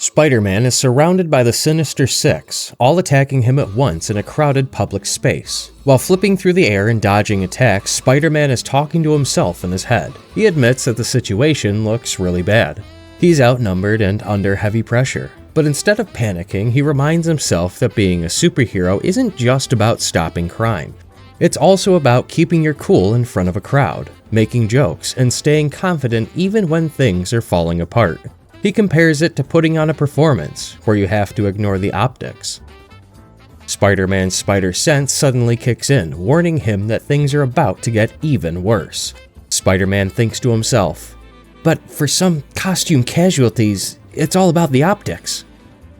Spider-Man is surrounded by the Sinister Six, all attacking him at once in a crowded public space. While flipping through the air and dodging attacks, Spider-Man is talking to himself in his head. He admits that the situation looks really bad. He's outnumbered and under heavy pressure. But instead of panicking, he reminds himself that being a superhero isn't just about stopping crime. It's also about keeping your cool in front of a crowd, making jokes, and staying confident even when things are falling apart. He compares it to putting on a performance, where you have to ignore the optics. Spider-Man's spider sense suddenly kicks in, warning him that things are about to get even worse. Spider-Man thinks to himself, "But for some costume casualties, it's all about the optics."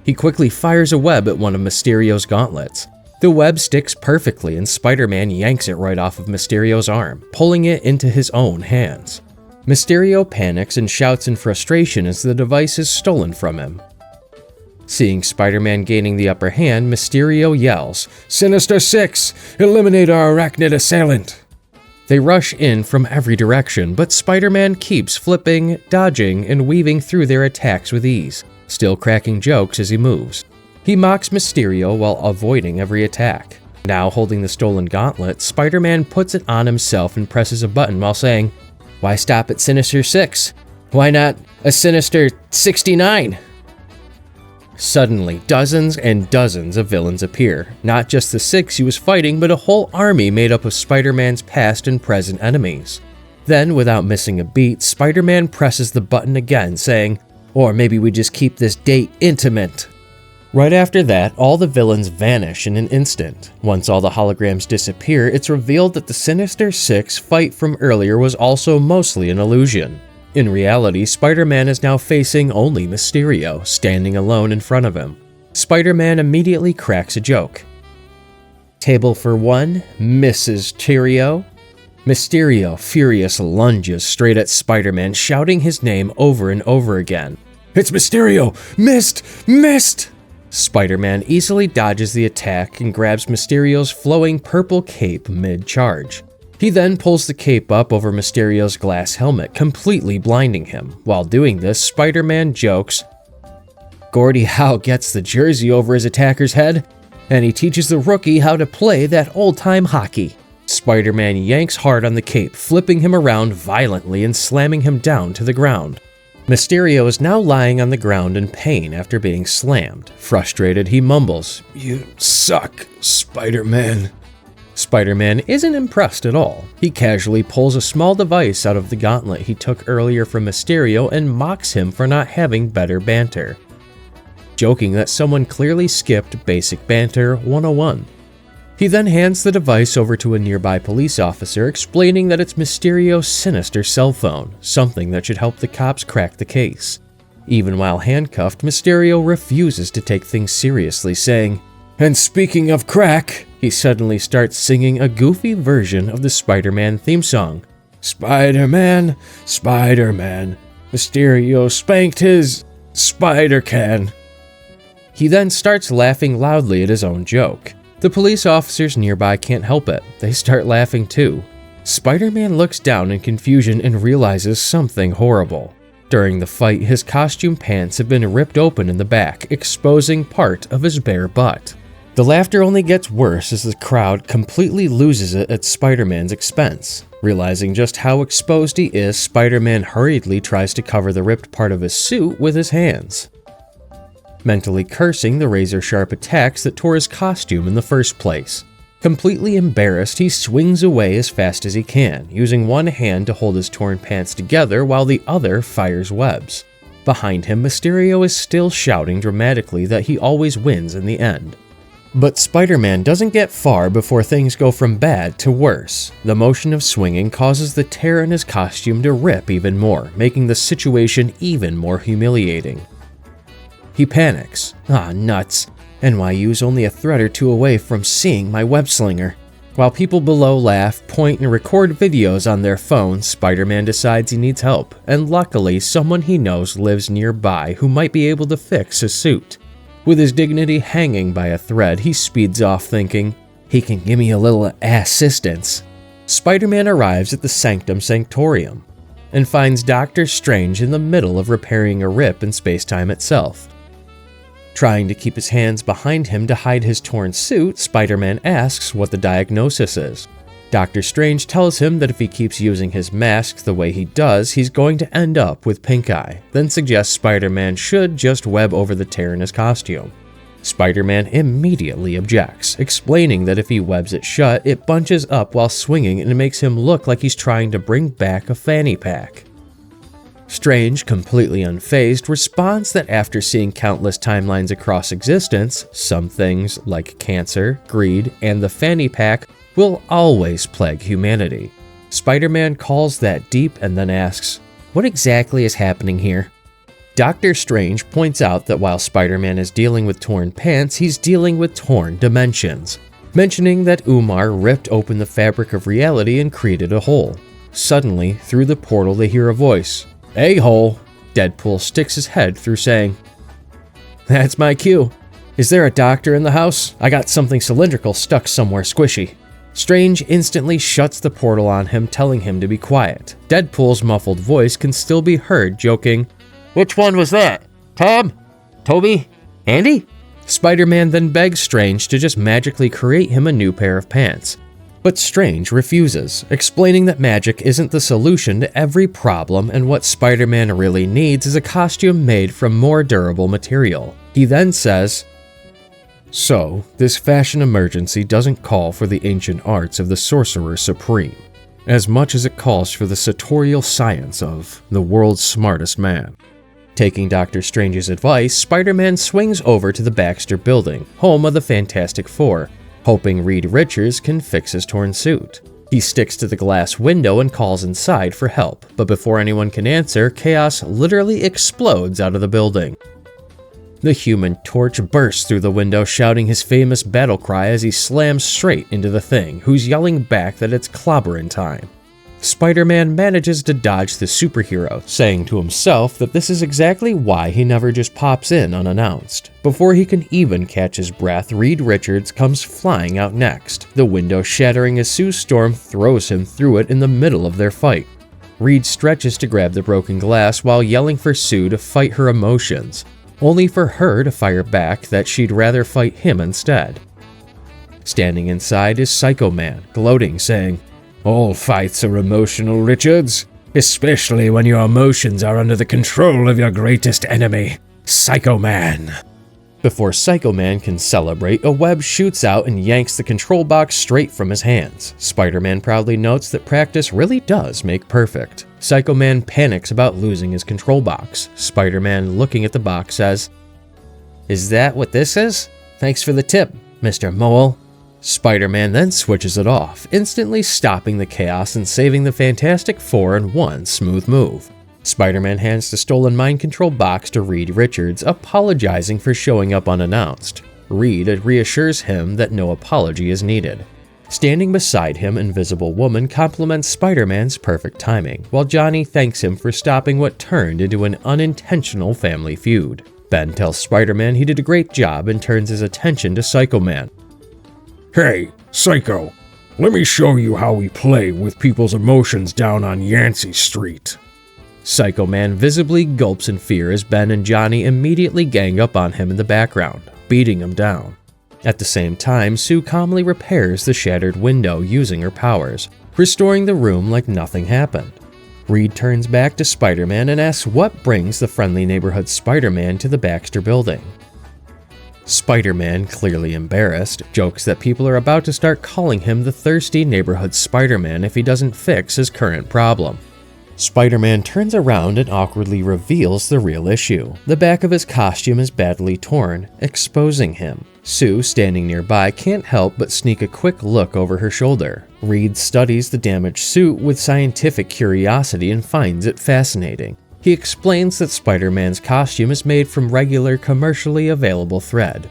He quickly fires a web at one of Mysterio's gauntlets. The web sticks perfectly and Spider-Man yanks it right off of Mysterio's arm, pulling it into his own hands. Mysterio panics and shouts in frustration as the device is stolen from him. Seeing Spider-Man gaining the upper hand, Mysterio yells, "Sinister Six! Eliminate our arachnid assailant!" They rush in from every direction, but Spider-Man keeps flipping, dodging, and weaving through their attacks with ease, still cracking jokes as he moves. He mocks Mysterio while avoiding every attack. Now holding the stolen gauntlet, Spider-Man puts it on himself and presses a button while saying, "Why stop at Sinister 6? Why not a Sinister 69? Suddenly, dozens and dozens of villains appear. Not just the 6 he was fighting, but a whole army made up of Spider-Man's past and present enemies. Then, without missing a beat, Spider-Man presses the button again, saying, "Or maybe we just keep this date intimate." Right after that, all the villains vanish in an instant. Once all the holograms disappear, it's revealed that the Sinister Six fight from earlier was also mostly an illusion. In reality, Spider-Man is now facing only Mysterio, standing alone in front of him. Spider-Man immediately cracks a joke. "Table for one, Mrs. Tyrio." Mysterio, furious, lunges straight at Spider-Man, shouting his name over and over again. "It's Mysterio! Missed! Missed!" Spider-Man easily dodges the attack and grabs Mysterio's flowing purple cape mid-charge. He then pulls the cape up over Mysterio's glass helmet, completely blinding him. While doing this, Spider-Man jokes, "Gordie Howe gets the jersey over his attacker's head, and he teaches the rookie how to play that old-time hockey." Spider-Man yanks hard on the cape, flipping him around violently and slamming him down to the ground. Mysterio is now lying on the ground in pain after being slammed. Frustrated, he mumbles, "You suck, Spider-Man." Spider-Man isn't impressed at all. He casually pulls a small device out of the gauntlet he took earlier from Mysterio and mocks him for not having better banter, joking that someone clearly skipped basic banter 101. He then hands the device over to a nearby police officer, explaining that it's Mysterio's sinister cell phone, something that should help the cops crack the case. Even while handcuffed, Mysterio refuses to take things seriously, saying, "And speaking of crack," he suddenly starts singing a goofy version of the Spider-Man theme song. "Spider-Man, Spider-Man, Mysterio spanked his Spider-Can." He then starts laughing loudly at his own joke. The police officers nearby can't help it. They start laughing too. Spider-Man looks down in confusion and realizes something horrible. During the fight, his costume pants have been ripped open in the back, exposing part of his bare butt. The laughter only gets worse as the crowd completely loses it at Spider-Man's expense. Realizing just how exposed he is, Spider-Man hurriedly tries to cover the ripped part of his suit with his hands, mentally cursing the razor-sharp attacks that tore his costume in the first place. Completely embarrassed, he swings away as fast as he can, using one hand to hold his torn pants together while the other fires webs. Behind him, Mysterio is still shouting dramatically that he always wins in the end. But Spider-Man doesn't get far before things go from bad to worse. The motion of swinging causes the tear in his costume to rip even more, making the situation even more humiliating. He panics. "Ah, nuts. NYU's only a thread or two away from seeing my web-slinger." While people below laugh, point, and record videos on their phones, Spider-Man decides he needs help, and luckily someone he knows lives nearby who might be able to fix his suit. With his dignity hanging by a thread, he speeds off thinking, "He can give me a little assistance." Spider-Man arrives at the Sanctum Sanctorium and finds Doctor Strange in the middle of repairing a rip in space-time itself. Trying to keep his hands behind him to hide his torn suit, Spider-Man asks what the diagnosis is. Dr. Strange tells him that if he keeps using his mask the way he does, he's going to end up with pink eye, then suggests Spider-Man should just web over the tear in his costume. Spider-Man immediately objects, explaining that if he webs it shut, it bunches up while swinging and it makes him look like he's trying to bring back a fanny pack. Strange, completely unfazed, responds that after seeing countless timelines across existence, some things, like cancer, greed, and the fanny pack, will always plague humanity. Spider-Man calls that deep and then asks, "What exactly is happening here?" Dr. Strange points out that while Spider-Man is dealing with torn pants, he's dealing with torn dimensions, mentioning that Umar ripped open the fabric of reality and created a hole. Suddenly, through the portal they hear a voice. "A-hole!" Deadpool sticks his head through saying, "That's my cue. Is there a doctor in the house? I got something cylindrical stuck somewhere squishy." Strange instantly shuts the portal on him, telling him to be quiet. Deadpool's muffled voice can still be heard joking, "Which one was that? Tom? Toby? Andy?" Spider-Man then begs Strange to just magically create him a new pair of pants. But Strange refuses, explaining that magic isn't the solution to every problem and what Spider-Man really needs is a costume made from more durable material. He then says, "So, this fashion emergency doesn't call for the ancient arts of the Sorcerer Supreme, as much as it calls for the sartorial science of the world's smartest man." Taking Dr. Strange's advice, Spider-Man swings over to the Baxter Building, home of the Fantastic Four, hoping Reed Richards can fix his torn suit. He sticks to the glass window and calls inside for help, but before anyone can answer, chaos literally explodes out of the building. The Human Torch bursts through the window, shouting his famous battle cry as he slams straight into the Thing, who's yelling back that it's clobberin' time. Spider-Man manages to dodge the superhero, saying to himself that this is exactly why he never just pops in unannounced. Before he can even catch his breath, Reed Richards comes flying out next, the window shattering as Sue Storm throws him through it in the middle of their fight. Reed stretches to grab the broken glass while yelling for Sue to fight her emotions, only for her to fire back that she'd rather fight him instead. Standing inside is Psycho Man, gloating, saying, "All fights are emotional, Richards, especially when your emotions are under the control of your greatest enemy, Psycho Man." Before Psycho Man can celebrate, a web shoots out and yanks the control box straight from his hands. Spider-Man proudly notes that practice really does make perfect. Psycho Man panics about losing his control box. Spider-Man, looking at the box, says, "Is that what this is? Thanks for the tip, Mr. Mole." Spider-Man then switches it off, instantly stopping the chaos and saving the Fantastic Four in one smooth move. Spider-Man hands the stolen mind control box to Reed Richards, apologizing for showing up unannounced. Reed reassures him that no apology is needed. Standing beside him, Invisible Woman compliments Spider-Man's perfect timing, while Johnny thanks him for stopping what turned into an unintentional family feud. Ben tells Spider-Man he did a great job and turns his attention to Psycho Man. "Hey, Psycho, let me show you how we play with people's emotions down on Yancey Street." Psycho Man visibly gulps in fear as Ben and Johnny immediately gang up on him in the background, beating him down. At the same time, Sue calmly repairs the shattered window using her powers, restoring the room like nothing happened. Reed turns back to Spider-Man and asks what brings the friendly neighborhood Spider-Man to the Baxter Building. Spider-Man, clearly embarrassed, jokes that people are about to start calling him the thirsty neighborhood Spider-Man if he doesn't fix his current problem. Spider-Man turns around and awkwardly reveals the real issue. The back of his costume is badly torn, exposing him. Sue, standing nearby, can't help but sneak a quick look over her shoulder. Reed studies the damaged suit with scientific curiosity and finds it fascinating. He explains that Spider-Man's costume is made from regular, commercially available thread.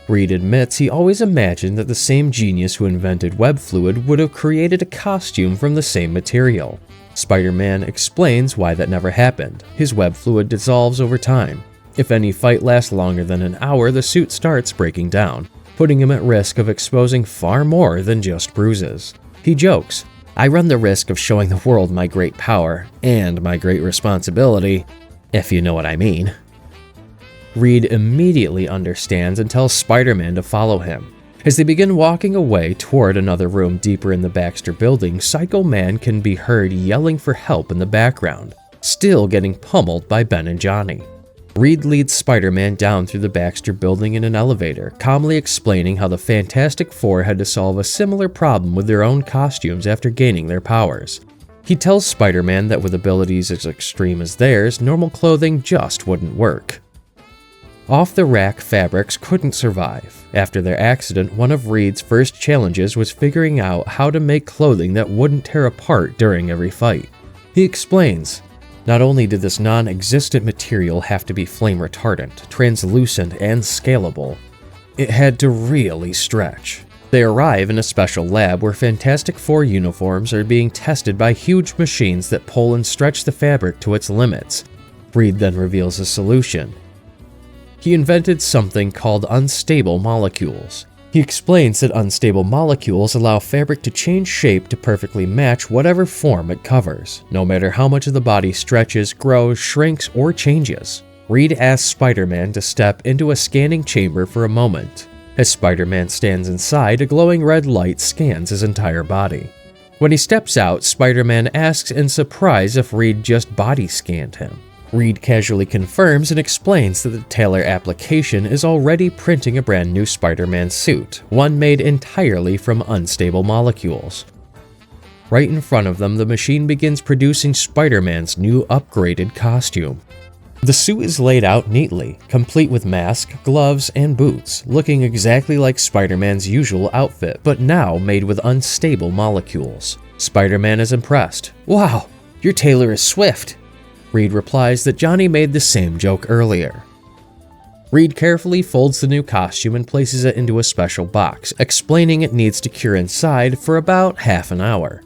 Reed admits he always imagined that the same genius who invented web fluid would have created a costume from the same material. Spider-Man explains why that never happened. His web fluid dissolves over time. If any fight lasts longer than an hour, the suit starts breaking down, putting him at risk of exposing far more than just bruises. He jokes, "I run the risk of showing the world my great power and my great responsibility, if you know what I mean." Reed immediately understands and tells Spider-Man to follow him. As they begin walking away toward another room deeper in the Baxter building, Psycho Man can be heard yelling for help in the background, still getting pummeled by Ben and Johnny. Reed leads Spider-Man down through the Baxter building in an elevator, calmly explaining how the Fantastic Four had to solve a similar problem with their own costumes after gaining their powers. He tells Spider-Man that with abilities as extreme as theirs, normal clothing just wouldn't work. Off-the-rack fabrics couldn't survive. After their accident, one of Reed's first challenges was figuring out how to make clothing that wouldn't tear apart during every fight. He explains, not only did this non-existent material have to be flame retardant, translucent, and scalable, it had to really stretch. They arrive in a special lab where Fantastic Four uniforms are being tested by huge machines that pull and stretch the fabric to its limits. Reed then reveals a solution. He invented something called unstable molecules. He explains that unstable molecules allow fabric to change shape to perfectly match whatever form it covers, no matter how much of the body stretches, grows, shrinks, or changes. Reed asks Spider-Man to step into a scanning chamber for a moment. As Spider-Man stands inside, a glowing red light scans his entire body. When he steps out, Spider-Man asks in surprise if Reed just body scanned him. Reed casually confirms and explains that the Taylor application is already printing a brand new Spider-Man suit, one made entirely from unstable molecules. Right in front of them, the machine begins producing Spider-Man's new upgraded costume. The suit is laid out neatly, complete with mask, gloves, and boots, looking exactly like Spider-Man's usual outfit, but now made with unstable molecules. Spider-Man is impressed. "Wow, your tailor is swift." Reed replies that Johnny made the same joke earlier. Reed carefully folds the new costume and places it into a special box, explaining it needs to cure inside for about half an hour.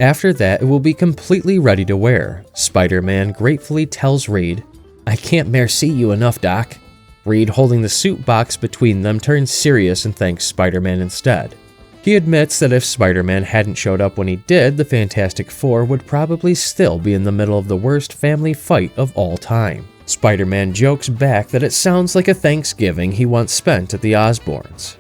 After that, it will be completely ready to wear. Spider-Man gratefully tells Reed, "I can't merci you enough, Doc." Reed, holding the suit box between them, turns serious and thanks Spider-Man instead. He admits that if Spider-Man hadn't showed up when he did, the Fantastic Four would probably still be in the middle of the worst family fight of all time. Spider-Man jokes back that it sounds like a Thanksgiving he once spent at the Osborns.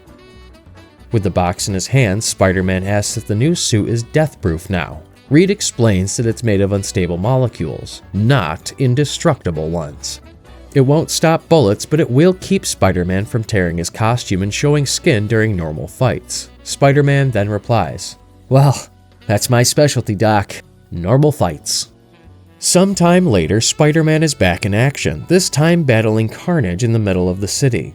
With the box in his hands, Spider-Man asks if the new suit is death-proof now. Reed explains that it's made of unstable molecules, not indestructible ones. It won't stop bullets, but it will keep Spider-Man from tearing his costume and showing skin during normal fights. Spider-Man then replies, "Well, that's my specialty, Doc. Normal fights." Sometime later, Spider-Man is back in action, this time battling Carnage in the middle of the city.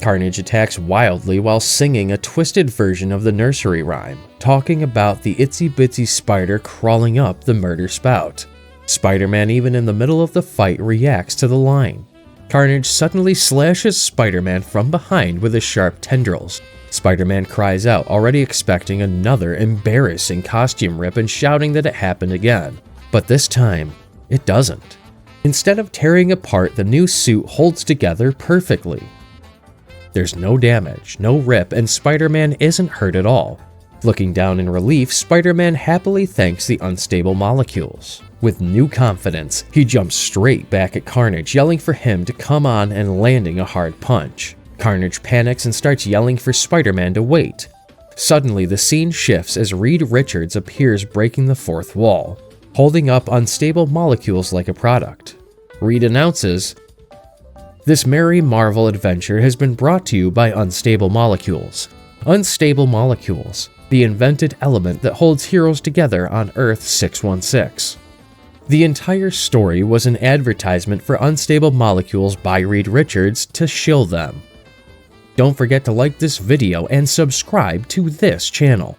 Carnage attacks wildly while singing a twisted version of the nursery rhyme, talking about the itsy-bitsy spider crawling up the murder spout. Spider-Man, even in the middle of the fight, reacts to the line. Carnage suddenly slashes Spider-Man from behind with his sharp tendrils. Spider-Man cries out, already expecting another embarrassing costume rip and shouting that it happened again. But this time, it doesn't. Instead of tearing apart, the new suit holds together perfectly. There's no damage, no rip, and Spider-Man isn't hurt at all. Looking down in relief, Spider-Man happily thanks the unstable molecules. With new confidence, he jumps straight back at Carnage, yelling for him to come on and landing a hard punch. Carnage panics and starts yelling for Spider-Man to wait. Suddenly, the scene shifts as Reed Richards appears breaking the fourth wall, holding up unstable molecules like a product. Reed announces, "This merry Marvel adventure has been brought to you by Unstable Molecules. Unstable Molecules, the invented element that holds heroes together on Earth 616. The entire story was an advertisement for Unstable Molecules by Reed Richards to shill them. Don't forget to like this video and subscribe to this channel."